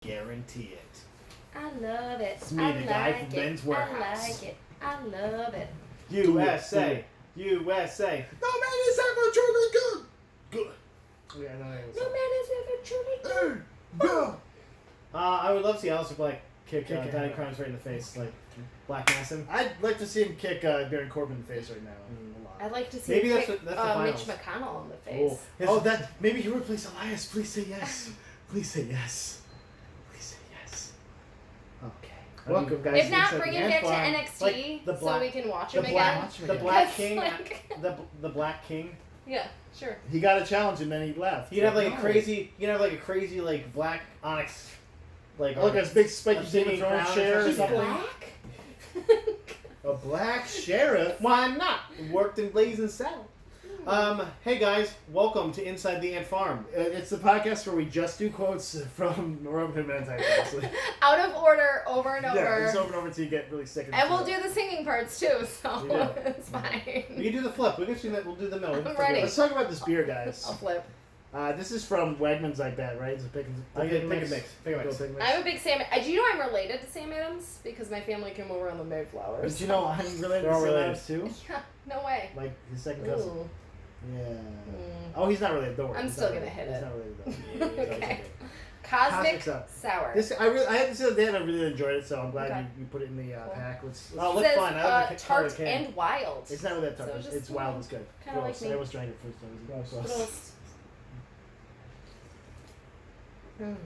Guarantee it. I love it. It's me, I the like guy from it. Ben's Warehouse. I like it. I love it. USA. USA. No man is ever truly good. Good. Yeah, no, No man is ever truly good. Go. I would love to see Alistair Black kick Kick Danny him. Crimes right in the face, like Black Mass him. I'd like to see him kick Baron Corbin in the face right now. A lot. I'd like to see Maybe him that's kick, what- that's the Mitch finals. McConnell in the face. That maybe he replace Elias. Please say yes. Please say yes. Please say yes. Okay. Welcome, guys. If not, It's bring like him back to Ant-Farm. NXT Like the so black- we can watch the him black, again. the Black Because, King, like- the Black King. Yeah, sure. He got a challenge and then he left. You can have like No. a crazy, like black onyx, like Look at this big spiky a Game of big Thrones crown chair or or He's something. black? A black sheriff. Why not? Worked in Blazing Saddle. Hey guys, welcome to Inside the Ant Farm. It's the podcast where we just do quotes from Robert Picardo. Actually. Out of order, over and Yeah, over. it's over and over until you get really sick. And we'll do the singing parts too, so Yeah. it's fine. We can do the flip. We can do that. We'll do the middle. I'm ready. Let's talk about this beer, guys. I'll flip. This is from Wegmans, I bet, right? It's a pick and I get pick and mix. Pick and mix. I'm a big Sam. Do you know I'm related to Sam Adams because my family came over on the Mayflowers. Did you know I'm related They're to all Sam related. Adams too? Yeah, no way. Like his second cousin. Ooh. Yeah. Mm. Oh, he's not related. Don't worry. I'm He's still not gonna related. hit He's it. not related though. Okay. Cosmic Cosmic Sour. Sour. I had to see the other day and I really enjoyed it, so I'm glad Okay. you put it in the Cool. pack. Let's Oh, It looks says fine. I like the color tart of the can. and wild. it's not really that tough. So just, it's wild. It's good. kinda like Gross. me. I almost drank it first time. Gross. Mm.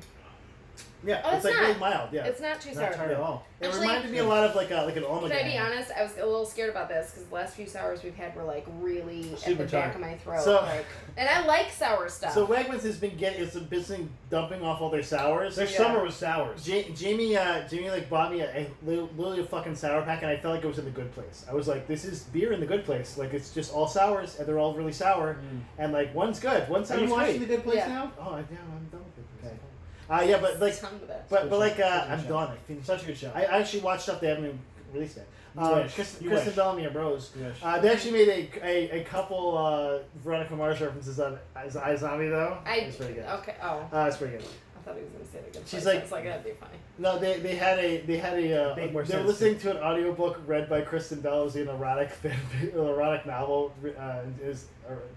Yeah, Oh, it's it's like not. really mild. Yeah. It's not too Not sour. tart at all. It Actually- reminded me a lot of like an Oma. Can I be honest? I was a little scared about this because the last few sours we've had were like really at Super the back tart. of my throat. So- like, and I like sour stuff. So Wegmans has been been dumping off all their sours. Their Yeah. summer was sours. Jamie like bought me literally a fucking sour pack, and I felt like it was in the good place. I was like, this is beer in the good place. Like it's just all sours, and they're all really sour, and like one's good, one's Are you watching The great. Good Place Yeah. now? Oh, yeah, I'm done with it. Okay. Yeah, but like, Done with it. but like, Such a I'm good done. I finished. Such a good show. I actually watched stuff they haven't even released yet. You wish. Kristen You wish. Bellamy and Bros. You wish. They actually made a couple Veronica Mars references on iZombie though. It's pretty good. Okay. Oh, It's pretty good. I thought he was gonna say the good. She's place. like- I was like, that'd be funny. No, they had a Make more they were sense. listening to an audiobook read by Kristen Bell. It was an erotic novel. Is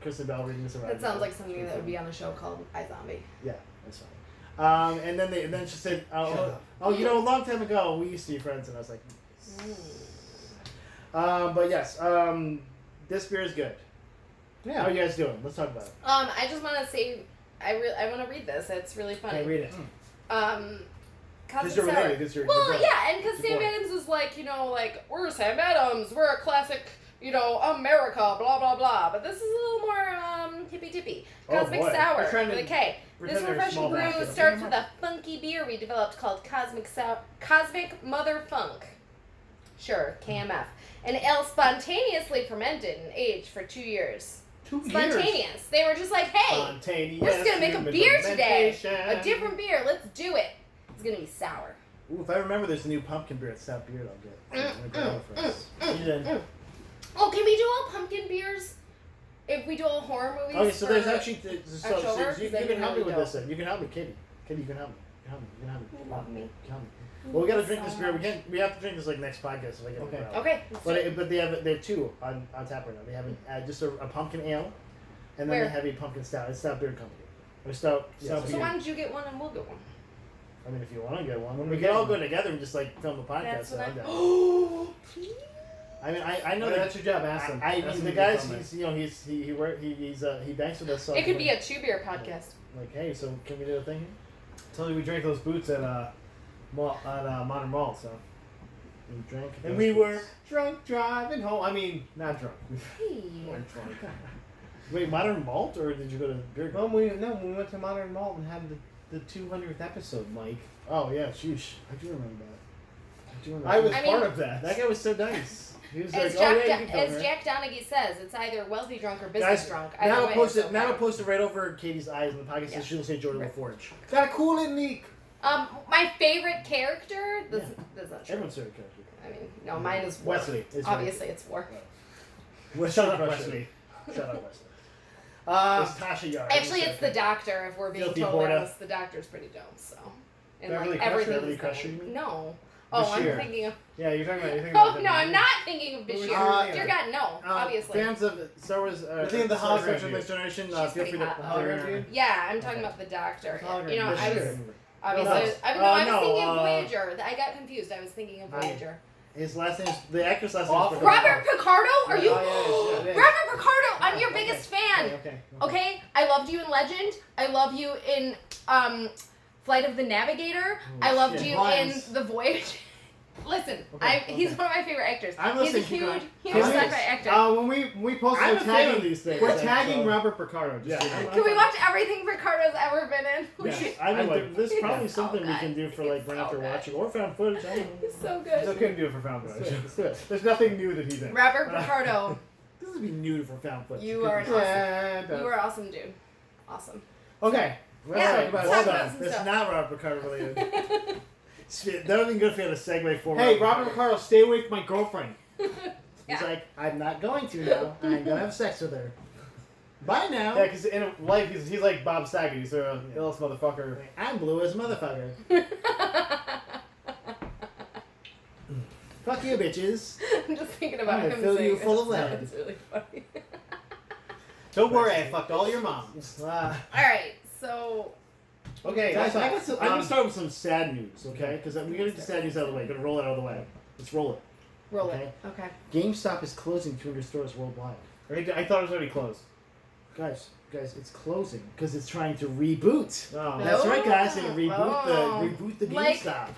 Kristen Bell reading this erotic That sounds novel. like something that would be on a show called iZombie. Yeah, that's fine. And then she said, Shut up. "Oh, you know, a long time ago we used to be friends," and I was like, "But yes, this beer is good. Yeah. How are you guys doing? Let's talk about it." I just want to say, I want to read this. It's really funny. Okay, read it. Cosmic Because you're Sour. related. 'Cause you're Well, you're yeah, and because Good Sam point. Adams was like, like, we're Sam Adams, we're a classic, America, blah, blah, blah. But this is a little more hippy-dippy. Oh, Cosmic boy. Sour, We're trying to with a K. This pretend they're refreshing small brew baskets. starts with a funky beer we developed called Cosmic Mother Funk. Sure, KMF. An ale spontaneously fermented and aged for 2 years. 2 years. Spontaneous. They were just like, hey, Spontaneous. we're just going to make a beer today. fermentation. A different beer. Let's do it. It's going to be sour. Ooh, if I remember, there's a new pumpkin beer at Stout Beard. I'll get. I'm gonna grab it for us. Oh, can we do all pumpkin beers if we do all horror movies? Okay, so for there's actually so October? you That'd can be help me really with this. dope. Then. You can help me, Katie. Katie, you can help me. You can help me. You love me. You can help me. Well, we gotta drink So this beer. much. We have to drink this like next podcast if I get Okay. it. Okay. Let's do it. But they have two on tap right now. They have just a pumpkin ale, and then Where? they have a pumpkin stout. It's Stout Beer Company. Or Stout. Stout So beer. why don't you get one and we'll get one? I mean, if you want to get one, When we we can get all one. go together and just like film the podcast. That's what so I. I'm down. Oh, please. I mean, I know No, that that's your job. Ask him. I Ask mean, him the to guys, film it. he banks with us. So It could be a 2-beer podcast. like, hey, so can we do a thing here? Told you we drank those boots at Modern Mall, so. We drank. And those we were boots. drunk driving home. I mean, not drunk. Hey. We weren't drunk. Wait, Modern Malt, or did you go to Beer Well, Garden? we went to Modern Mall and had the 200th episode, Mike. Oh yeah, sheesh. I do remember that. I was I part mean- of that. That guy was so nice. He was As like, oh yeah, Jack, you can come as here. Jack Donaghy says, it's either wealthy drunk or business Guys, drunk. now Either I'll way, post it's it. Now okay. I'll post it right over Katie's eyes in the podcast, Yeah. so she'll say Jordan Right. LaForge. Got cool in Neek. My favorite character. That's not true. Everyone's favorite character. I mean, no, mine is Worf. Wesley. It's Obviously, it's Worf. Shut up, Wesley. Wesley. Shut up, Wesley. Uh, It's Tasha Yar. Actually, it's the doctor. If we're being Guilty totally Borda. honest, the doctor's pretty dumb. So And Beverly like Crusher? everything. Beverly he's Crusher, done. you mean? No. Oh, Bashir. I'm thinking of. Yeah, you're talking about. Oh no, I'm not thinking of Who was Bashir. your- Dear God, no. Obviously. Fans of Star Wars. You're thinking of the hologram Star Trek dude. Next Generation. She's Feel pretty free to. hot, though. Hologram dude? Yeah, I'm talking about the Doctor. Hologram You know, I was. Bashir. Obviously, No, I was no, thinking of Voyager. I got confused. I was thinking of Oh. Voyager. His last name. The actor's last name. Awful. is Robert Picardo? Are you? Oh, yeah, yeah. Robert Picardo, I'm your biggest fan. Okay. Okay, I loved you in Legend. I love you in Flight of the Navigator. I loved shit. you Lines. in The Voyage. Listen, Okay, he's okay. one of my favorite actors. I'm He's a listening, keep huge, going. huge Can we- sci-fi actor. When we post, I'm we're a fan of tagging, these things. we're like, tagging so- Robert Picardo. Just Yeah. so you know. Can we watch everything Ricardo's ever been in? Yeah, I mean, would. there's probably Yeah. something we Oh, can do for like God. right after Oh, God. watching or found footage. I don't know. He's so So good. couldn't do it for found Let's footage. do it, let's do it. There's nothing new that he's in. Robert Picardo, This would be new for found footage. you are an awesome. Yeah, it does. You are awesome, dude. Awesome. Okay. Let's Yeah, talk about let's talk hold about on. some That's stuff. not Robert Picardo related. That would be good if we had a segue for Hey, Robert Picardo, stay away from my girlfriend. He's Yeah. like, I'm not going to now. I'm gonna have sex with her. Bye now. Yeah, because in life he's like Bob Saget. He's a illest motherfucker. I'm blue as a motherfucker. Fuck you, bitches. I'm just thinking about I'm gonna him fill saying you full of this. lead. It's really funny. Don't worry, I fucked all your moms. All right, so Okay, Guys, let's I'm gonna start with some sad news, okay? Because we gotta get the sad news out of the way. Gotta roll it out of the way. Let's roll it. roll Okay. it. Okay. GameStop is closing 200 stores worldwide. I thought it was already closed. Guys, it's closing because it's trying to reboot. Oh. That's right, guys. They Oh. reboot the Like- GameStop.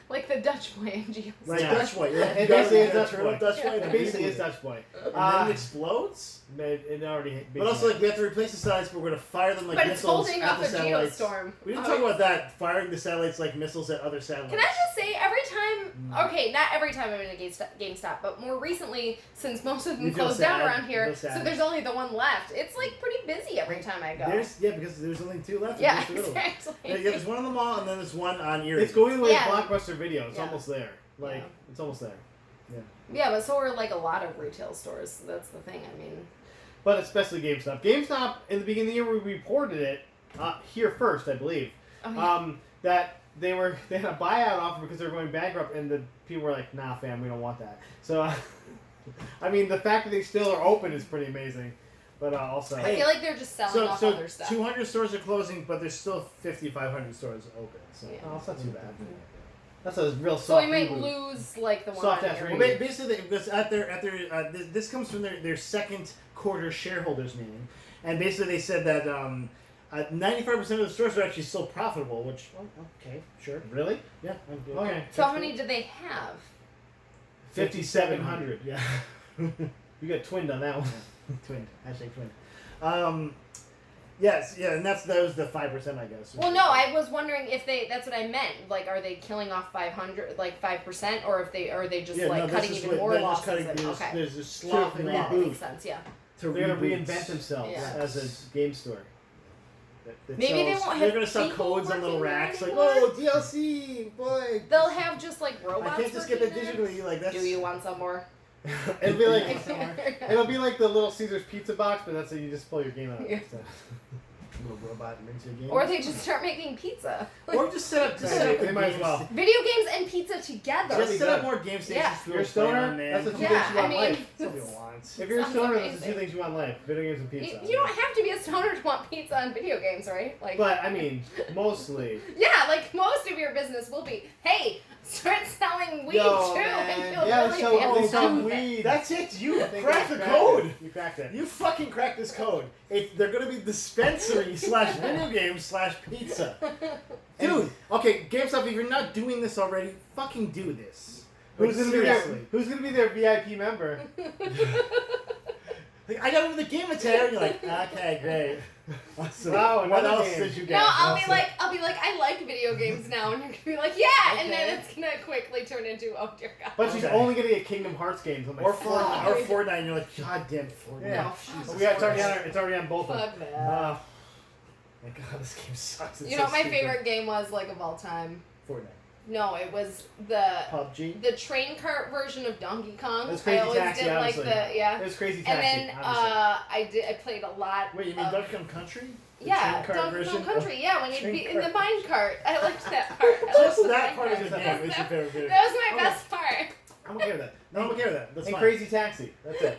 Like the Dutch boy in Geostorm. Like Yeah. Dutch Boy. Yeah. It basically is Dutch Turn Boy. up Dutch Boy. It and basically reboot is it. Dutch Boy. And then it explodes. It already. But also, like, we have to replace the satellites, but we're gonna fire them like But it's missiles holding at up the a satellites. Geostorm. We didn't Oh, talk about that. Firing the satellites like missiles at other satellites. Can I just say, every time, okay, not every time I'm in a GameStop, but more recently, since most of them You feel closed down sad. around You here, feel so sad. there's only the one left. It's like pretty busy every time I go. Because there's only 2 left. Yeah, Just the middle. exactly. Yeah, there's one on the mall, and then there's one on Erie. It's going away Yeah. Blockbuster Video. It's Yeah. almost there. Like Yeah. it's almost there. Yeah, but so are like a lot of retail stores. That's the thing. I mean, But especially GameStop. GameStop in the beginning of the year we reported it here first, I believe. oh, yeah. That they had a buyout offer because they were going bankrupt, and the people were like, "Nah, fam, we don't want that." So, I mean, the fact that they still are open is pretty amazing. But also, I feel like they're just selling off So other stuff. 200 stores are closing, but there's still 5,500 stores open. So. Yeah. oh, it's not too bad. That's a real So soft we might reboot. lose like the one Soft on ass here. Well, basically, because this comes from their second quarter shareholders meeting, and basically they said that 95% of the stores are actually still profitable. Which, okay, sure, Really? yeah, Okay. So how many did they have? 5,700. Yeah, You got twinned on that one. twinned. Hashtag twinned. Yes, yeah, and that was the 5%, I guess. Well, no, I was wondering if that's what I meant. Like, are they killing off 500, like 5%, or are they just like cutting even more losses? Okay, There's a slough in that the makes booth sense. Yeah. to They're gonna reboot. reinvent themselves Yeah. as a game store. That Maybe they sells- won't They're have gonna sell people codes on little working there racks, like, anymore. oh, DLC, boy. They'll have just like robots. I can't just get that working there. digitally, like that's. Do you want some more? It'll be like Yeah. it'll be like the Little Caesars pizza box, but that's how you just pull your game out. Yeah. So. Little robot brings you a game. Or they just start making pizza. Or just set up. Just set up They a might as game well. sta- Video games and pizza together. Just set up good. more game stations. Yeah. for You're a people to play stoner? on, man. That's the two Yeah, things you I want in mean- life. Somebody wants. If you're a Sounds stoner, that's the amazing. two things you want in life: video games and pizza. You don't have to be a stoner to want pizza and video games, right? Like, But I mean, mostly. yeah, like most of your business will be, hey, start selling weed Yo, too, man. and you'll Yeah, really so be able they to sell sell weed. That's it. You I think cracked you the cracked code. it. You cracked it. You fucking cracked this code. They're gonna be dispensary / video games / pizza. Dude, okay, GameStop, if you're not doing this already, fucking do this. Who's Like, gonna be their seriously. Who's gonna be their VIP member? Like, I got it with the game Mateo, and you're like, okay, great. Awesome. Wow, what another else game. did you get? No, I'll be Awesome. like, I like video games now, and you're gonna be like, yeah, and then it's gonna quickly turn into, oh dear God. But she's Okay. only gonna get Kingdom Hearts games. I'm like, Or fuck. Fortnite, and you're like, god damn it, Fortnite. Yeah. Jesus Yeah, it's already Christ. on. It's already on both of them. Fuck that. My god, this game sucks. It's You so know what my stupid. favorite game was, like, of all time? Fortnite. No, it was the PUBG. train cart version of Donkey Kong. That's Crazy I always Taxi, did like obviously. the It was Crazy And Taxi. then obviously. I played a lot. Wait, you mean of, Donkey Kong Country? Yeah, train cart Donkey Kong version? Country. Yeah, when you'd Train be in the cart. mine cart. I liked that part. I Just liked that the part mine of the cart. game is your favorite video. That was my Okay. best part. I'm okay with that. No, I'm okay with that. That's And fine. Crazy Taxi. That's it.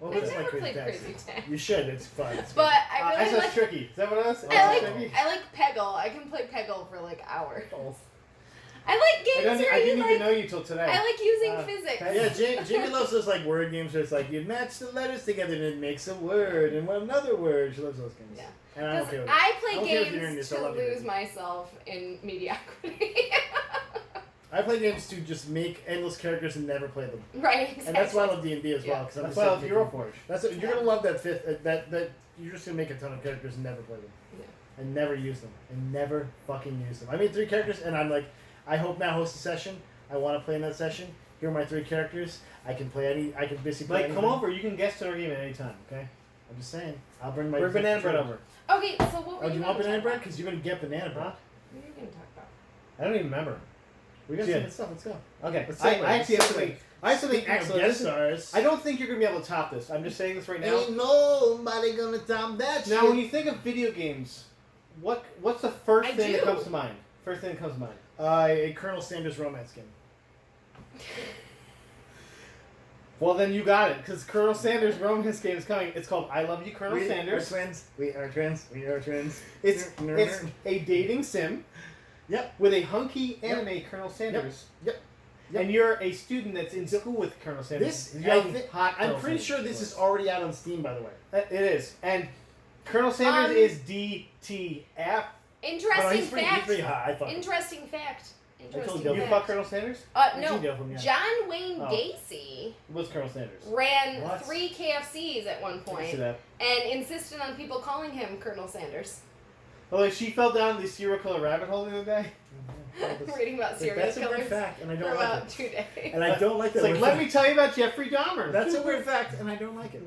Well, I've that's never like played Crazy Crazy Taxi. Taxi. You should. It's fun. It's But fun. I really SS like. Tricky. Is that what it was? I SS Tricky? like Peggle. I can play Peggle for like hours. I like games where I you didn't like. even know you till today. I like using physics. Peggle. Yeah, Jamie loves those like word games where it's like you match the letters together and it makes a word and another word. She loves those games. Yeah. And I'm Because okay with it. I I'm play okay with you doing games this. I to love you. lose myself in mediocrity. I play games to just make endless characters and never play them. Right. Exactly. And that's why I love D&D as well. Yeah. Cause I'm That's just why I like love making- Euroforge. That's what, you're Yeah. gonna love that fifth. That you're just gonna make a ton of characters and never play them. Yeah. And never use them. And never fucking use them. I made 3 characters and I'm like, I hope now host a session. I want to play in that session. Here are my 3 characters. I can play any. I can basically play. Like, come anything. over. You can guest our game at any time. Okay. I'm just saying. I'll bring my. Bring banana bread over. Okay, so what were Oh, do you gonna want banana talk bread? about? Because you're gonna get banana bread. Huh? What were you going to talk about? I don't even remember. We got Yeah. some good stuff. Let's go. Okay. Let's I segue. actually have Let's something. segue. I have something Speaking of excellent. guest This is- stars. I don't think you're gonna be able to top this. I'm just saying this right now. Ain't nobody gonna top that Now, shit. when you think of video games, what's the first I thing that do. comes to mind? First thing that comes to mind. A Colonel Sanders romance game. Well, then you got it, because Colonel Sanders' romance game is coming. It's called I Love You, Colonel We Sanders. are twins. We are twins. We are twins. It's Nerd, it's nerd. a dating sim. Yep. With a hunky anime Colonel Sanders. Yep. And you're a student that's in school with Colonel Sanders. This Young, hot. I'm Colonel pretty Sanders, sure of this course. is already out on Steam, by the way. It is. And Colonel Sanders is DTF. But Interesting he's pretty fact. hot. I fuck him. Interesting fact. Interesting you You fact. fuck Colonel Sanders? No. You know him, yeah. John Wayne Oh. Gacy What's Colonel Sanders? ran What? 3 KFCs at one I see point that. and insisted on people calling him Colonel Sanders. Oh, like she fell down the serial killer rabbit hole the other day. Reading about serial That's a killers weird fact, and I for don't about like 2 it. days. And I don't like that. It's like, weird let fact. me tell you about Jeffrey Dahmer. That's a weird fact, and I don't like it.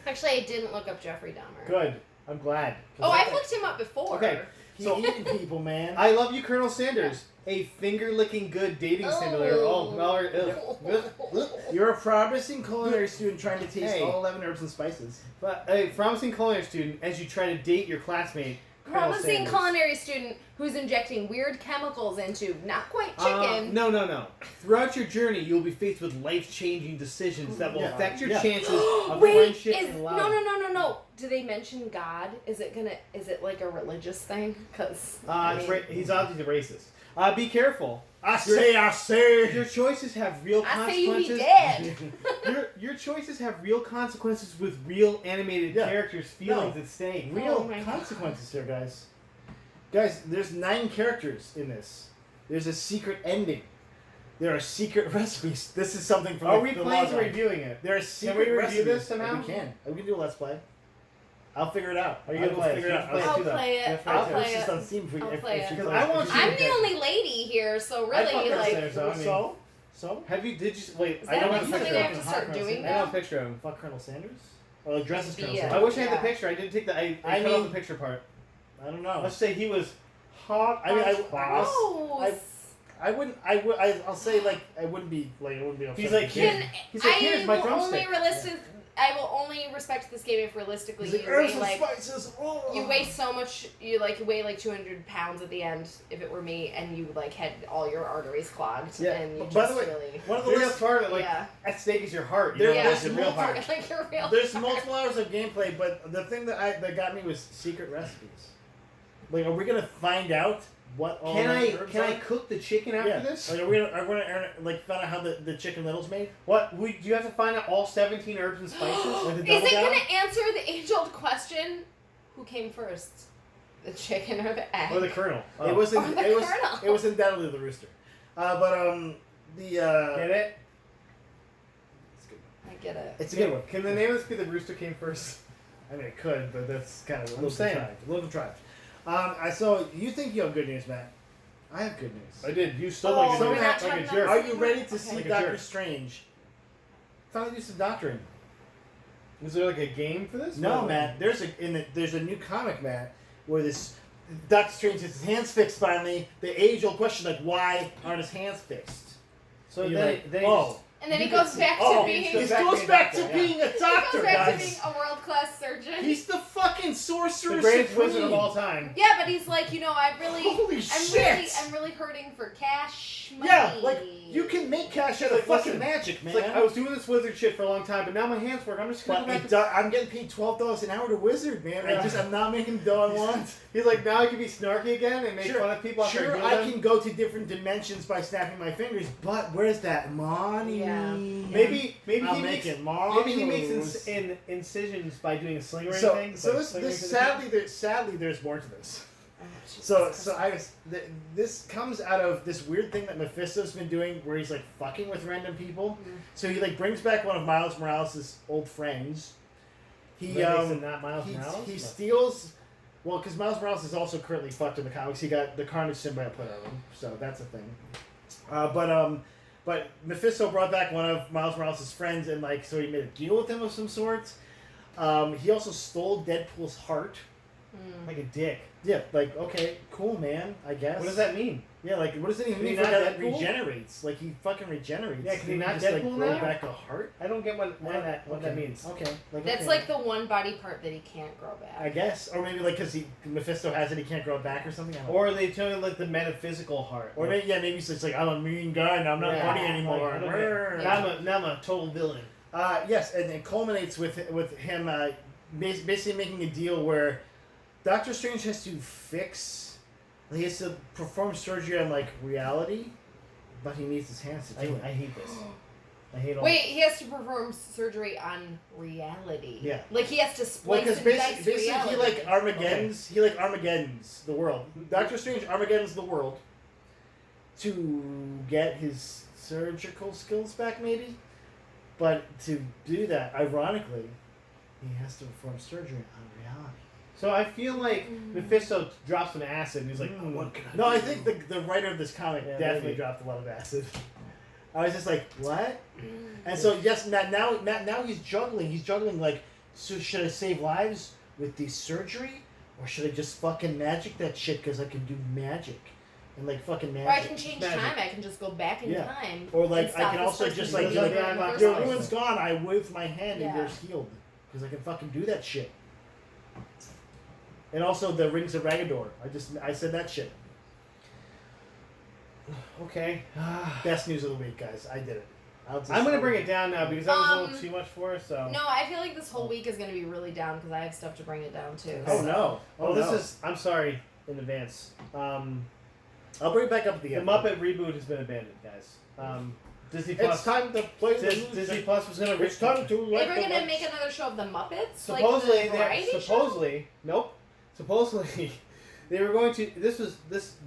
Actually, I didn't look up Jeffrey Dahmer. Good. I'm glad. Oh, I've looked him up before. Okay. He's So- eating people, man. I Love You, Colonel Sanders. A finger-licking good dating simulator. Oh, well, You're a promising culinary student trying to taste Hey. all 11 herbs and spices. but a promising culinary student as you try to date your classmate. Colonel Promising Sanders. culinary student who's injecting weird chemicals into not quite chicken. No. Throughout your journey, you'll be faced with life-changing decisions that will Yeah. affect your Yeah. chances of Wait, friendship is and love. no. Do they mention God? Is it like a religious thing? Because He's obviously racist. Be careful. I say. Your choices have real I say you be consequences. dead. Your choices have real consequences with real animated Yeah. characters' feelings at stake. Real Oh my consequences here, guys. Guys, there's 9 characters in this. There's a secret ending. There are secret recipes. This is something from Are the, we the planning log to line. reviewing it? There are Can secret we review recipes. this somehow? We can. We can do a let's play. I'll figure it out. Are you I gonna will play it? figure it You out. have to I'll do that. play You it. have to I'll I'll play play post it. this on Steam if I'll if play she it. plays Because I want if you she I'm to- the only lady here, so I really, fuck her like, upstairs. I mean- So? Have you? Did you? Wait. Is I that don't like have a something picture. I of have to him. start Hot doing I Colonel don't have now? a picture of him. Fuck Colonel Sanders? Or like dresses Colonel Yeah. I Sanders? wish I had the Yeah. picture. I didn't take the. I I cut off mean- the picture part. I don't know. Let's say he was hot. I mean, as class. gross. I'll say like I wouldn't be upset. He's like, with "Kid, it. Can He's like, here's my I will only drumstick. I will only respect this game if realistically He's like, you herbs weigh and like spices. Oh. you weigh so much. You like weigh like 200 pounds at the end. If it were me, and you like had all your arteries clogged, Yeah, and you but just by the way, really one of the Here's lists, the part that, like, yeah. at stake is your heart. There- You know, there's it's your real multiple- heart. like your real. there's multiple hours of gameplay, but the thing that got me was secret recipes. Like, are we gonna find out what all Can the I herbs can are? I cook the chicken after Yeah. this? Like, are we gonna like find out how the chicken little's made? What? Do you have to find out all 17 herbs and spices? Like the Is double it down? gonna answer the age-old question? Who came first, the chicken or the egg? Or the colonel? Oh. It was Or the it was kernel. it was undoubtedly the rooster. Get it? It's good. I get it. It's a good one. Can the name of this be the rooster came first? I mean, it could, but that's kind of a I'm little saying. contrived. A little contrived. So you think you have good news, Matt? I have good news. I did. You stole Oh, my so good we're news. not Like talking a about jerk. Are you ready to Okay. see Like a Doctor jerk. Strange? Finally do some doctoring. Is there like a game for this? No, Or- Matt. There's a new comic, Matt, where this Doctor Strange gets his hands fixed finally. The age-old question, like, why aren't his hands fixed? So And you're then, like, then oh, And then he goes back to being. He goes back to being a doctor, He goes back to guys. being a world-class surgeon. He's the fucking sorcerer The greatest supreme. wizard of all time. Yeah, but he's like, Holy shit! I'm really hurting for cash money. Yeah, like you can make cash out of Like, fucking listen, magic, man. It's like I was doing this wizard shit for a long time, but now my hands work. I'm just gonna But go back I'm getting paid $12 an hour to wizard, man. I'm not making the dough I want. He's like, now I can be snarky again and make Sure, fun of people after Sure, I heal I them. can go to different dimensions by snapping my fingers, but where's that money? Yeah. Maybe I'm he makes making money. maybe he makes incisions by doing a sling or So anything. sadly, there's more to this. This comes out of this weird thing that Mephisto's been doing, where he's like fucking with random people. Mm. So he like brings back one of Miles Morales' old friends. He not Miles he Morales. he steals. Well, because Miles Morales is also currently fucked in the comics. He got the Carnage symbiote put on him, so that's a thing. But Mephisto brought back one of Miles Morales' friends, and like so he made a deal with him of some sort. He also stole Deadpool's heart. Like a dick. Yeah, like okay, cool, man. I guess. What does that mean? Yeah, like what does it even Can he mean for not that Deadpool? regenerates? Like he fucking regenerates. Yeah, can he Didn't not just like Deadpool grow now? back a heart? I don't get what that Okay. means. Okay, That's okay. like the one body part that he can't grow back. I guess, or maybe like because Mephisto has it, he can't grow it back or something. I don't know. Or they turn it like the metaphysical heart. Or maybe maybe it's just like I'm a mean guy and I'm not Yeah. funny anymore. Like, I don't Brr. now I'm a total villain. Yes, and it culminates with him basically making a deal where Doctor Strange has to fix. He has to perform surgery on like reality, but he needs his hands to do it. I hate this. I hate all. Wait, he has to perform surgery on reality. Yeah. Like he has to Well, splice because and dice basically reality. he like Armageddon's the world. Doctor Strange Armageddon's the world to get his surgical skills back, maybe. But to do that, ironically, he has to perform surgery on reality. So I feel like Mephisto drops some acid and he's like, what can I do? No, I think the writer of this comic Yeah, definitely maybe. dropped a lot of acid. I was just like, what? And so yes, now he's juggling. He's juggling like, so should I save lives with the surgery, or should I just fucking magic that shit because I can do magic, and like fucking magic. Or I can change Magic. time. I can just go back in Yeah. time. Or and like stop I can this also person just from like being your in the first your place. ruin's gone. I wave my hand and Yeah. you're healed because I can fucking do that shit. And also the rings of Ragador. I said that shit. Okay. Best news of the week, guys. I did it. I'm gonna bring it down now because that was a little Um, too much for us. So. No, I feel like this whole week is going to be really down because I have stuff to bring it down too. Oh so. no! Oh, this is. I'm sorry in advance. I'll bring it back up at the The end. Muppet reboot has been abandoned, guys. Disney Plus. It's time to play the music. Disney Plus was gonna. It's time to They like were the going to lights. make another show of the Muppets? Supposedly, like the variety show? supposedly, they were going to. This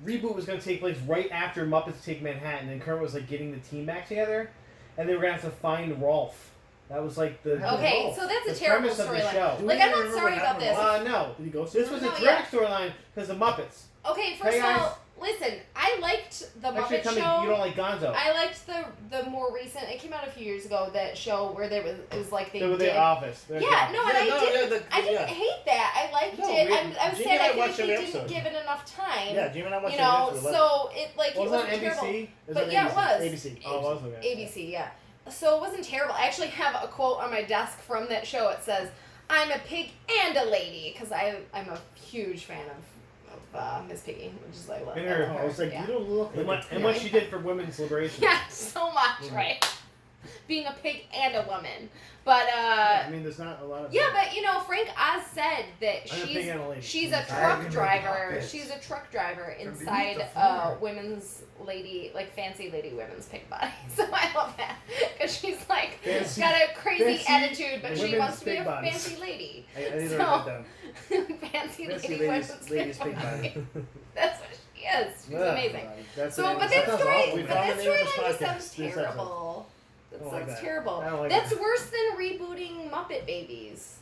reboot was going to take place right after Muppets Take Manhattan, and Kermit was like getting the team back together, and they were going to have to find Rolf. That was like the Okay, the so that's a the terrible premise of the storyline. show. Do Like, we I'm even not remember sorry what about this. happened No, Did he go this was a No, terrific storyline because the Muppets. Okay, first Hey, of guys. all, listen, I liked the Actually, Muppet tell me Show. you don't like Gonzo. I liked the more recent. It came out a few years ago. That show where it was like they They were did. the Office. They were Yeah, the no, and Yeah, I no, didn't. yeah, I didn't yeah. hate that. I liked No, it. we- I was Jamie sad. and I I feel like watched they every didn't episode. give it enough time. Yeah, Jim and I watched You know, the episode. so it like Was it it on wasn't terrible. NBC? But yeah, it was. ABC. Oh, it was okay. ABC, yeah. So it wasn't terrible. I actually have a quote on my desk from that show. It says, "I'm a pig and a lady," because I'm a huge fan of Miss Piggy, which is like And her- Oh, I was like, yeah. you don't look And like what, and what she did for women's liberation. Yeah, so much, Mhm. right? Being a pig and a woman. But, I mean, there's not a lot of. yeah, but, you know, Frank Oz said that I'm a pig and a lady. she's a I'm truck gonna driver. puppets. She's a truck driver beneath inside the floor. women's lady, like fancy lady women's pig body. So I love that. Because she's like, Fancy- got a crazy fancy attitude, but she women's wants to be pig a bodies. fancy lady. I need to So- write that down. fancy Fancy lady ladies- women's ladies pig pig body. body. That's what she is. She's Yeah. amazing. That's So, the name but of that this- story, We but found that the name of this storyline just podcast. sounds This episode. terrible. That I don't like sounds that. terrible. I don't like That's that. worse than rebooting Muppet Babies.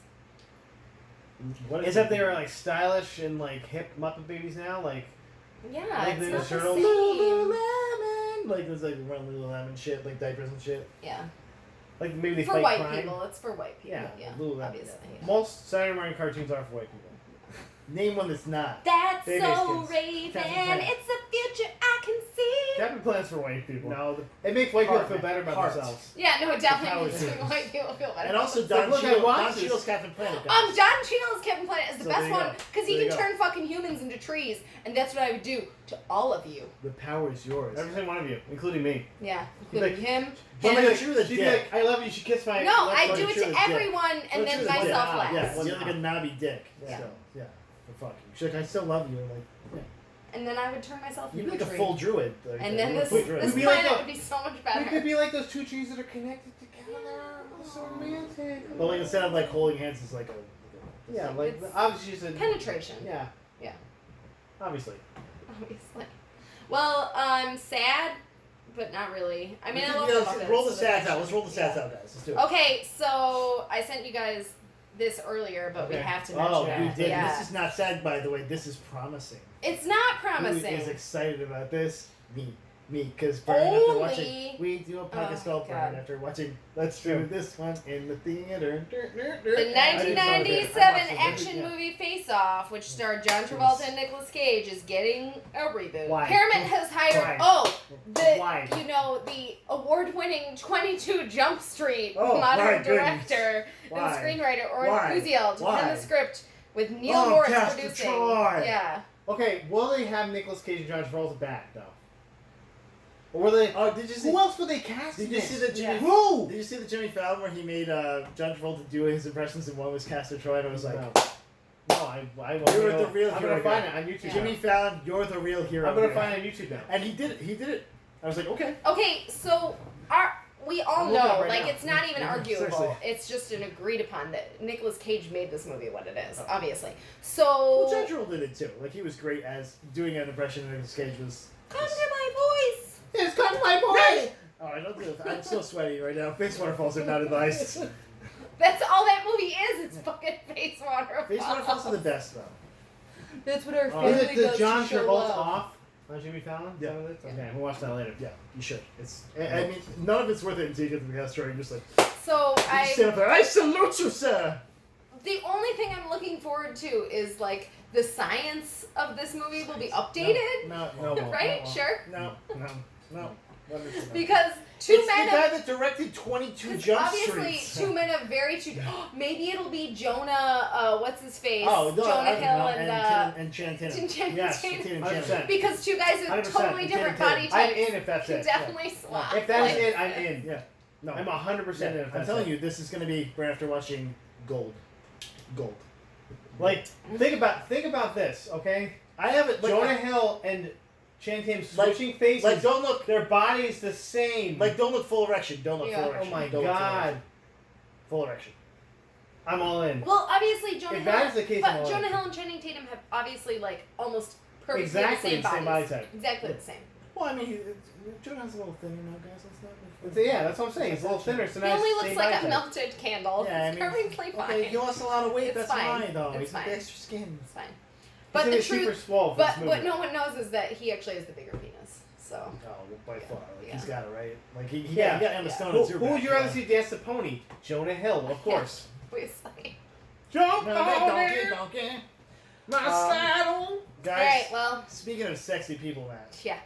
What Except they were like stylish and like hip Muppet Babies now. Like Yeah, Like it's the not the turtle- same. Lululemon. Like there's like run Lululemon shit, like diapers and shit. Yeah, maybe they for fight white crime. people. It's for white people. Yeah, Yeah, Lululemon, obviously. yeah. Yeah. Most Saturday morning cartoons are for white people. Name one that's not. That's Baby so skins. Raven. Captain Planet. It's a future I can see. Captain Planet's for white people. No, It makes white people Heart, feel man. better about Heart. themselves. Yeah, no, it definitely Power makes series. white people feel better. and also Like, Don look, I Cheadle, watched Don this. Cheadle's Captain Planet. Guys. John Cheadle's Captain Planet is the So best there you one go. because he There you can go. turn fucking humans into trees, and that's what I would do to all of you. The power is yours. Every single one of you, including me. Yeah, You'd be including him. But him. like, she was a she'd be dick. like, I love you, you should kiss my... No, let's I go do to it church." to everyone, and then She was a myself dick. last. Yeah, Well, you're like a knobby dick. Yeah. Still, yeah. For fucking. She's like, I still love you. Like, yeah. And then I would turn myself You'd into be like a a tree. full druid. Like, And then this full druid. this We'd be like planet the- would be so much We could better. be like those two trees that are connected together. It's so romantic. But like instead of like holding hands, it's like a. Yeah, like, It's obviously she's a... Penetration. Yeah. Yeah. Obviously. Obviously. Well, I'm sad, but not really. I mean, I love the let's Muppets, roll the so stats that out. Let's roll the stats yeah. out, guys. Let's do it. Okay, so I sent you guys this earlier, but we Okay. have to mention Oh, it. you did. Yeah. This is not sad, by the way. This is promising. It's not Who promising. is excited about this? Me, because Brian after Only- watching, we do a podcast Oh, called Brian God. after watching. Let's do this one in the theater. The I didn't know that. 1997 I watched it. action Yeah. movie Face Off, which starred John Travolta and Nicolas Cage, is getting a reboot. Why? Paramount has hired Why? Why? the award-winning 22 Jump Street Oh, my modern goodness. director Why? and screenwriter Oren Why? Uziel to Why? pen the script with Neil Oh, Morris cast the producing. Troy. Yeah. Okay, will they have Nicolas Cage and John Travolta back, though? Or will they... Oh, did you see? Who else would they cast? Did in you this? see the Jimmy? Yeah. Who? Did you see the Jimmy Fallon where he made John Travolta do his impressions and one was Castor Troy? And I was like, No, I will. You're the real I'm hero gonna find guy. it on YouTube. Jimmy Fallon, you're the real hero. I'm gonna here. find it on YouTube now. And he did it. He did it. I was like, okay. Okay, so we all I'm looking know, up right like now. it's not even Yeah, arguable. seriously. It's just an agreed upon that Nicolas Cage made this movie what it is, Oh. obviously. Well, So John Travolta did it too. Like he was great as doing an impression of Nicolas Cage was. come to my voice. It's come my boy! Oh, I don't do it. I'm still sweaty right now. Face waterfalls are not advised. That's all that movie is. It's fucking face waterfalls. Face waterfalls are the best though. That's what our Oh. family Is it the does John to show Travolta love. off on Jimmy Fallon? Yeah. Is that what it is? Okay, we'll watch that later. Yeah, you should. It's. I mean, none of it's worth it until you get to the cast story. You're just like, So you just stand up there. I salute you, sir. the only thing I'm looking forward to is like the science of this movie will be updated, No, right? Sure. No. Wonderful. Because two It's men the of guy that directed 22 Because Jump obviously, Streets. two men of very two. Maybe it'll be Jonah. What's his face? Oh, no, Jonah I don't know. Hill and Channing Tatum. Channing Yes, Tatum. Channing 100%. Tatum. because two guys with 100%, totally different Channing body Tatum. I'm types in if that's can it. definitely swap. If that's Like, it, I'm in. Yeah. No. I'm 100% in if I'm that's telling it. you, this is going to be right after watching Gold. Like, think about this, okay? I haven't. Like, Jonah Hill and Channing Tatum Like- switching faces. Like, don't look. their body's the same. Like, don't look full erection. Don't look Yeah. full oh erection. my Don't look full god. erection. Full erection. I'm all in. Well, obviously Jonah If Hill. that is the case, I'm but all Jonah in. Hill and Channing Tatum have obviously like almost perfectly Exactly the the same body bodies. type. Exactly the same. Well, I mean, Jonah has a little thinner now, guys. Let's not. Yeah, that's what I'm saying. He's a little thinner, so He now only it's the looks same like body a type. melted candle. Yeah, I It's mean, perfectly fine. Okay, he lost a lot of weight. It's That's fine. fine, though. It's He's got fine. the extra skin. It's fine. He's But gonna the be super truth, swole for but this movie. what no one knows is that he actually has the bigger penis. So Oh, by far. Like, Yeah. he's got it right. Like he Yeah. got Emma Yeah. Stone Who, and who would you rather see dance the pony? Jonah Hill, of course. obviously. Jump No, donkey. my saddle. All Guys, right. Well, speaking of sexy people, man, yeah.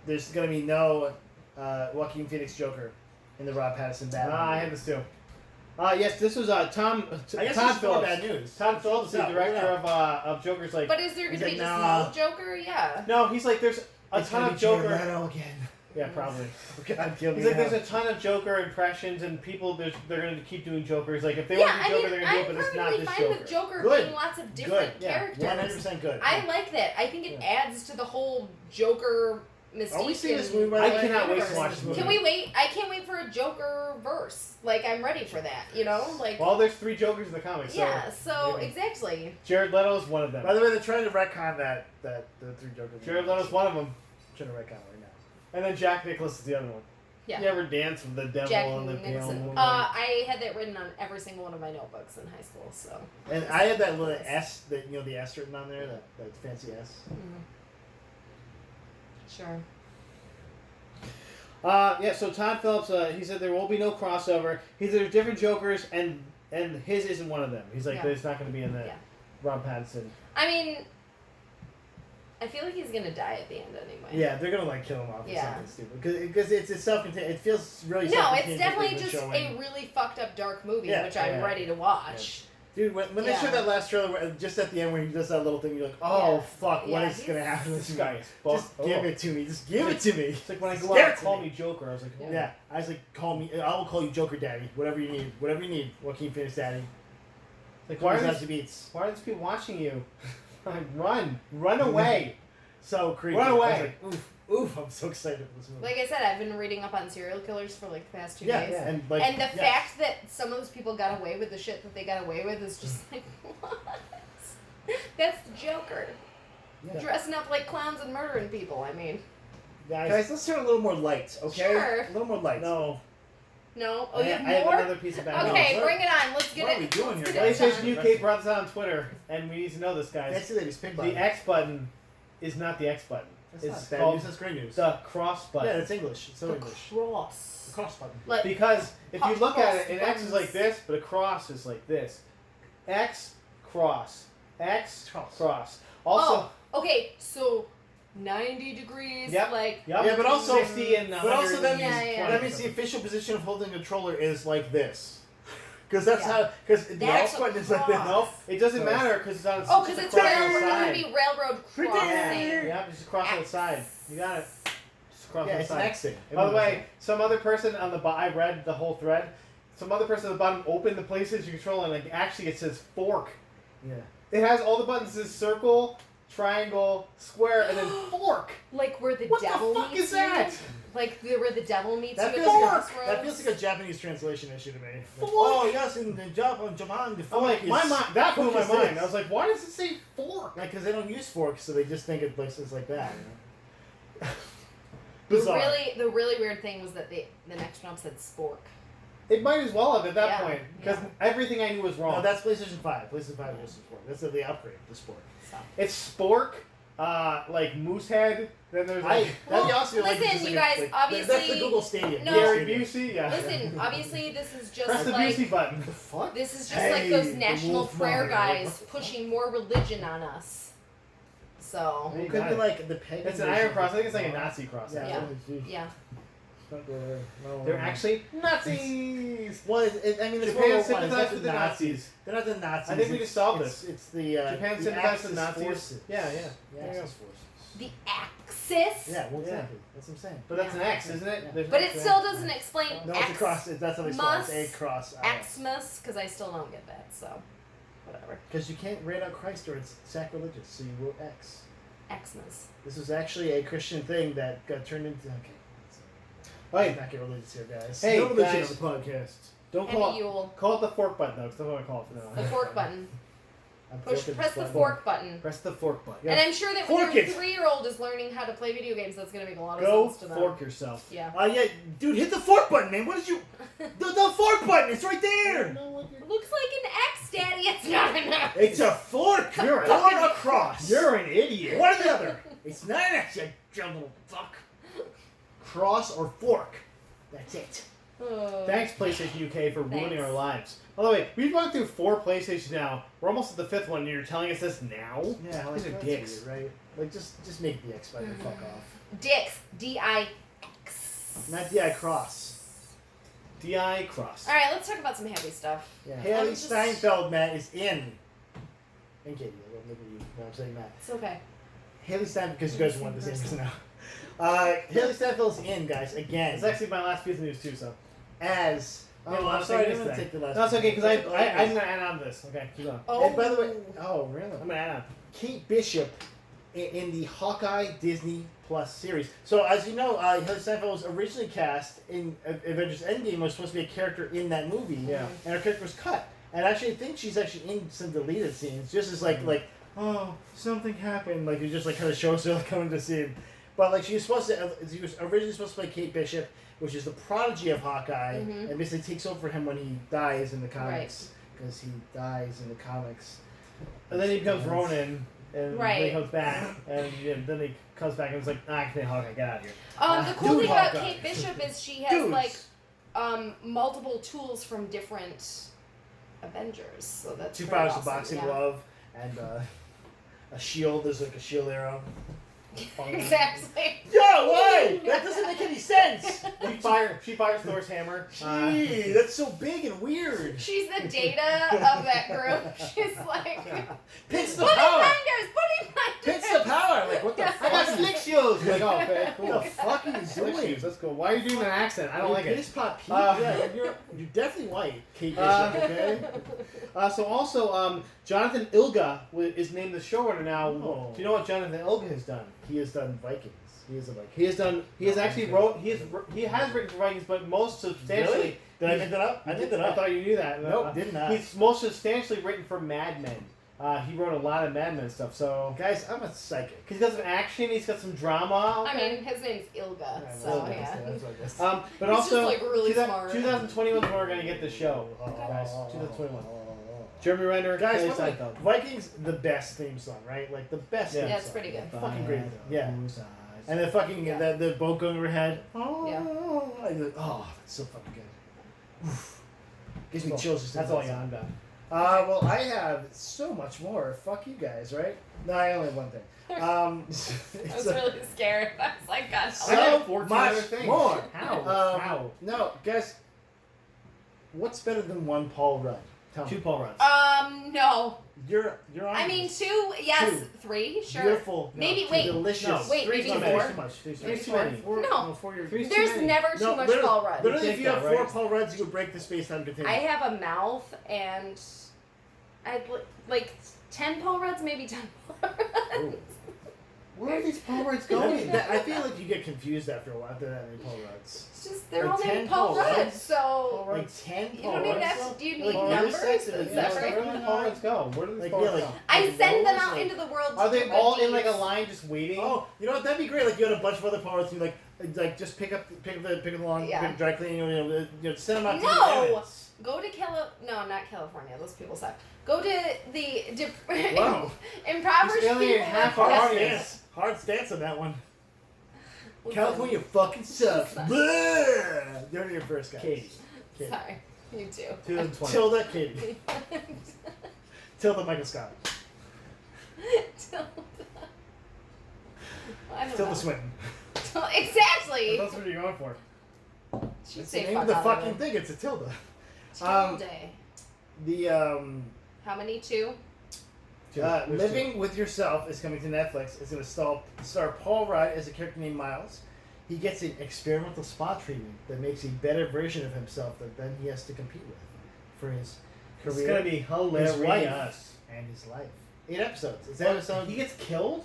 there's gonna be no Joaquin Phoenix Joker in the Rob Pattinson Batman. I had this too. Yes, this was Tom. I guess Tom it's more Phillips. bad news. Tom Phillips, the No, director no. of Joker's. Like, But is there going He's to be like, just nah. no Joker? Yeah. no, he's like, there's a It's ton gonna of be Jared Joker. Leto again. Yeah, probably. Oh, God, kill me He's like, now. there's a ton of Joker impressions, and people, they're going to keep doing Jokers. Like, if they Yeah, want to I do Joker, mean, they're going to do I'm it, but it's not perfectly this fine Joker. with Joker Good. being lots of different Yeah, characters. 100% good. I like that. I think it adds to the whole Joker mystique. Are we seeing in this movie, by the I way? cannot wait to universe. watch this movie. Can we wait? I can't wait for a Joker verse. Like, I'm ready for that, you know? Like, Well, there's 3 Jokers in the comics, yeah, so maybe. exactly. Jared Leto's one of them. By the way, they're trying to retcon that the 3 Jokers. Jared Leto's one of them. Trying to retcon it right now. And then Jack Nicklaus is the other one. Yeah. You ever dance with the devil Jack on the pale Nicholson. moonlight? I had that written on every single one of my notebooks in high school, so. And I had that little S, that the S written on there, that fancy S. Sure. Yeah, so Todd Phillips, he said there will be no crossover. He said there's different Jokers, and his isn't one of them. He's like, Yeah. there's not going to be in the Yeah. Rob Pattinson. I mean, I feel like he's gonna die at the end anyway. Yeah, they're gonna like kill him off or Yeah. something stupid because it's self-contained. It feels really No, self-contained. it's definitely thing just with showing- a really fucked up dark movie, Yeah, which I'm yeah. ready to watch. Dude, when they Yeah. showed that last trailer, just at the end where he does that little thing, you're like, oh Yeah. fuck, what Yeah, is gonna happen to This this guy guy? is Just fucked. give it to me. Just give it to me. It's like when I go Scare out, it to call me. me Joker. I was like, oh. Yeah, I was like, call me. I will call you Joker Daddy. Whatever you need. Whatever you need. Joaquin Phoenix Daddy. Like, Why why are these these, beats? why are these people watching you? Like, run away. So creepy. Run away. I was like, oof. I'm so excited for this movie. Like I said, I've been reading up on serial killers for like the past 2 yeah, days. yeah, and like, And the yes. fact that some of those people got away with the shit that they got away with is just like, what? That's the Joker. Yeah. Dressing up like clowns and murdering people, I mean. Guys, let's turn a little more light, okay? Sure. A little more light. No. No? Oh, I, you have I have more? another piece of bad news. Okay, No, bring it on. Let's get what it. are we doing let's here, get it guys? done. PlayStation UK brought this out on Twitter, and we need to know this, guys. Fancy ladies, pink button. The X button is not the X button. That's It's not bad called news. That's great news. the cross button. Yeah, that's English. It's so The English. cross. The cross button. Like, Because if you look at it, an Cross X is like this, but a cross is like this. X, cross. X, cross. Also, okay, so 90 degrees, Yep. like... yep, Yeah, but also- 60 and But also that 120. means, Yeah. that means the official position of holding a controller is like this. Because that's Yeah. how, because the That's X a button is like this. cross. Nope, it doesn't So- matter because it's on. Oh, because it's across on the going to side. be railroad Right crossing. there. Yeah, just across on the side. You got it. Just across Yeah, on the it's an side. X thing. By the way, some other person on the I read the whole thread. Some other person at the bottom opened the PlayStation controller and like actually it says fork. Yeah. It has all the buttons. It says circle, triangle, square, and then fork. Like where the What the devil fuck meets is that? You? Like where the devil meets That you feels, at the like a, crossroads? that feels like a Japanese translation issue to me. Like, Fork. oh, yes, in Japan, the I'm fork like, is... my mind. That blew my fork is mind. this. I was like, why does it say fork? Like, because they don't use forks, so they just think of places like that. You know? The Bizarre. really weird thing was that the next one said spork. It might as well have at that Yeah, point because yeah. everything I knew was wrong. No, that's PlayStation 5. PlayStation 5 is sport. That's the upgrade, the sport. So. It's spork, like Moosehead. Then there's like That'd be Well, awesome. Like, listen, just you like guys, like, obviously- That's the Google Stadium. No. Gary Stadium. Busey. Yeah. Listen, obviously this is just Press the like Busey button. The fuck? this is just Hey, like those the national wolf prayer mother. guys What the fuck? pushing more religion on us. So Hey, It could got be it. like the pagan. It's an version iron cross. I of- think it's like a Nazi cross. Yeah. actually. yeah. Don't go there. No, They're no. actually Nazis. Well, I mean, there's Japan World War I. It's sympathized not with the the Nazis. Nazis. They're not the Nazis. I think we It's- just solved it's- this. It's the Japan the sympathized with Axis Nazis. forces. Yeah, yeah. The There you go. Axis forces. The axis. Yeah, well, Yeah. exactly. That's what I'm saying. But that's Yeah. an X, isn't it? Yeah. There's But an it X still there. doesn't explain No, it's a cross. That's how they spell it. It's a cross. Xmas, because I still don't get that. So, whatever. Because you can't write out Christ or it's sacrilegious, so you wrote X. Xmas. This was actually a Christian thing that got turned into. Okay. Hey, Let's not get religious here, guys. Hey, no religion guys. on the podcast. don't And call a it, Yule. call it the fork button though, because that's what I call it from now The on. fork button. I'm Push, forking press this the button. fork button. Press the fork button. And I'm sure that when Fork your it. 3-year-old is learning how to play video games, that's going to make a lot of Go sense to them. fork yourself. Yeah. Yeah, dude, hit the fork button, man. What did you? The fork button. It's right there. Looks like an X, Daddy. It's not enough. It's a fork. You're going across. You're an idiot. one or the other. It's not an X, you little fuck. Cross or fork. That's it. Oh. Thanks, PlayStation UK, for ruining Thanks. our lives. By the way, we've gone through 4 PlayStations now. We're almost at the 5th one, and you're telling us this now? Yeah, These are that's dicks. weird, right? Like just make the X button. Fuck off. Dix. D-I-X. Not the I cross. DI cross. All right, let's talk about some happy stuff. Yeah. I'm Hailee just- Steinfeld, Matt, is in. And Katie, I don't look at you when I'm saying Matt. It's okay. Hailee Steinfeld, because you guys want the same person now. Hailee Steinfeld's in, guys, again. It's actually my last piece of news, too, so. As. Oh, Yeah, I'm I'm sorry sorry, to I'm gonna say. take the last. No, it's okay, because I'm I going to add on to this. Okay, keep going. Oh. And by the way, oh really? I'm going to add on. Kate Bishop in the Hawkeye Disney Plus series. So as you know, Hailee Steinfeld was originally cast in Avengers Endgame. Was supposed to be a character in that movie. Yeah. And her character was cut. And actually, I think she's actually in some deleted scenes, just as like oh something happened. Like it just like kind of shows her like, coming to scene. But like she was originally supposed to play Kate Bishop, which is the prodigy of Hawkeye, Mhm. and basically takes over for him when he dies in the comics because he dies in the comics. And then he becomes Ronin, and Right. then he comes back, and then he comes back and it's like, I can play Hawkeye, get out of here. The cool Dude, thing about Hawkeye. Kate Bishop is she has Dudes. like multiple tools from different Avengers. So that's Two pretty powers awesome. of boxing yeah. glove and a shield. There's like a shield arrow. Exactly. Yeah, why? That doesn't make any sense. She fires Thor's hammer. Gee, that's so big and weird. She's the Data of that group. She's like, Pits the Buddy power. Minders. Pits the power. Like what the I fuck? I got slick shields. Like, oh, okay, cool. What the fuck are you Slick doing? shoes, that's cool. Why are you doing that accent? I don't like it. Piss pot Pete. Uh, Yeah, you're definitely white. Kate Bishop, okay? So also, Jonathan Ilga is named the showrunner now. Oh. Do you know what Jonathan Ilga has done? He has done Vikings. He is a Viking. He has actually he has written for Vikings, but most substantially. Really? Did I make that up? I made that I up. thought you knew that. Nope, did not. He's most substantially written for Mad Men. He wrote a lot of Mad Men stuff. So Guys, I'm a psychic. he's got some action. He's got some drama. I mean, his name's Ilga, Yeah, so Ilga, yeah. that's what I guess. But He's also, just, like, really smart. 2021 is when we're gonna get the show, guys. 2021. Jeremy Renner, Guys, Hailee by the way, Steinfeld. Vikings, the best theme song, right? Like the best Yeah. theme Yeah, song. it's pretty good. Fucking great. Yeah. And the fucking Yeah. the boat going overhead. Yeah. Oh, that's so fucking good. Oof. Gives me Cool. chills just That's thinking all I about got. I'm done. that. Well, I have so much more. Fuck you guys, right? No, I only have one thing. I It's was a- really scared. I was like, God, So I help. got 14 much other things. more. How? How? No, guys. What's better than one Paul Rudd? Tell me. 2 Paul runs. No. You're on. I mean, 2, yes, Two. 3, sure. Beautiful. Maybe- two wait. Delicious. No, Wait, three's maybe not many. 4? Too much. Three's too many. No. 4 years. Three's too There's many. never too much literally- Paul Rudd. Literally, You if take you have that, 4 right? Paul Rudds, you would break the space-time continuum. I have a mouth and I'd like 10 Paul Rudds, maybe 10 Paul Rudds. Ooh. Where are these Paul Ruds Going. going? I feel like you get confused after a while after that many Paul Rudds. It's just, they're Like all 10 named Paul Paul Rudds, Rudds? so Like 10 you Paul don't even Rudds? have to, do you Like, need really numbers? sensitive. Is Yeah, that Where right? do the Paul Ruds go? Where do these Like, Paul yeah, Ruds like- go? I Like send them those, out like- into the world Are to they do all good in like a deeds. line just waiting? Oh, you know what? That'd be great. Like you had a bunch of other Paul Rudds. You like just pick up the lawn, Yeah. pick dry cleaning. Send them out. No! To the edits. Go to no, not California. Those people suck. Go to the Wow. impoverished He's alienated people. half our Yes. audience. Hard stance on that one. Listen, California fucking sucks. Listen. Blah! You're your first guy. Katie. Sorry, you too. 2020. Tilda Katie. Tilda Michael Scott. Tilda. I don't Tilda know. Swinton. Exactly. That's what you're going for. She'd It's say the name fuck of the all fucking of thing. It's a Tilda. it. Tilde. The How many? 2? There's Living with Yourself is coming to Netflix. It's going to star Paul Rudd as a character named Miles. He gets an experimental spa treatment that makes a better version of himself that then he has to compete with for his It's career, gonna be hilarious. his wife, and his life. 8 episodes. It's episode. He gets killed?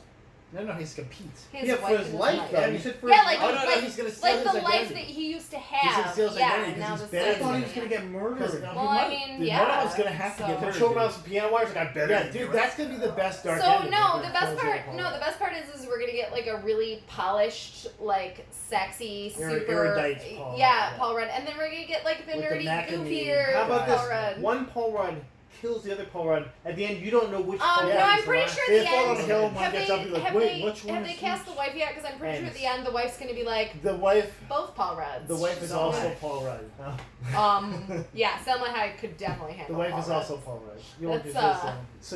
No, he's compete. His Yeah, for wife his and life, life. though. You said for Yeah, his like, Oh, no, like, he's gonna steal like his the life identity. that he used to gonna have. steal his Yeah, identity and 'cause now he's this better I life than thought he him. was gonna get murdered. Well, I mean, Dude, yeah, one of them's gonna have to so- get They're murdered. choking out some piano wires. Like I better. Yeah, get dude, it. that's gonna be the best dark So ending. no, If the it best kills part. Paul No, Rudd. the best part is we're gonna get like a really polished, like sexy, super. Erudite Paul Rudd, yeah, yeah. Paul Rudd, and then we're gonna get like the With the nerdy, Maccabee goofier How about Paul this? Rudd. One Paul Rudd kills the other Paul Rudd. At the end, you don't know which. Paul No, Rudd I'm is pretty alive. sure They the fall on end. the hill, one Have gets they, up and be like, have wait, they, which one have is they cast who? the wife yet? Because I'm pretty sure at Ends. the end the wife's gonna be like The wife. both Paul Rudds. The wife is So, also Paul Rudd. yeah, Selma Hayek could definitely The handle wife Paul is Rudd. also Paul Rudd. You won't That's, do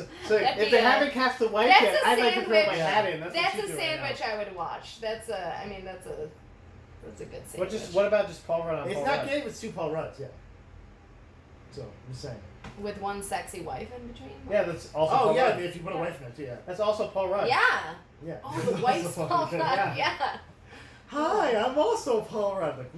this, So That'd if be they a- haven't cast the wife That's yet, a I'd like to throw my sandwich. hat in. That's what That's she's a doing right sandwich I would watch. That's a. I mean, that's a good now. sandwich. What about just Paul Rudd on It's Paul not Rudd? gay if it's 2 Paul Rudds, yeah. So, I'm just saying. With one sexy wife in between. Yeah, that's also. Oh, Paul yeah, Rudd. if you put a wife in it, too, yeah. That's also Paul Rudd. Yeah. Yeah. Oh, the wife's That's Paul fucking Rudd. thing, Yeah. Hi, I'm also Paul Rudd. Like,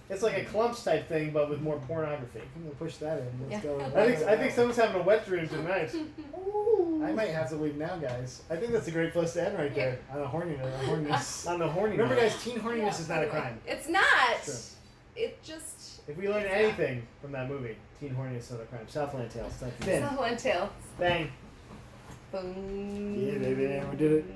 It's like a clumps type thing, but with more pornography. I'm gonna push that in. Let's Yeah. go. I think someone's having a wet dream tonight. I might have to leave now, guys. I think that's a great place to end right there. On a horniness. On the horny. Remember, note. guys, teen horniness is not a crime. It's not. True. It just. If we learn anything from that movie, Teen Horny is not a crime. Southland Tales. Thank you. Finn. Someone tell. Bang. Boom. Yeah, baby, we did it.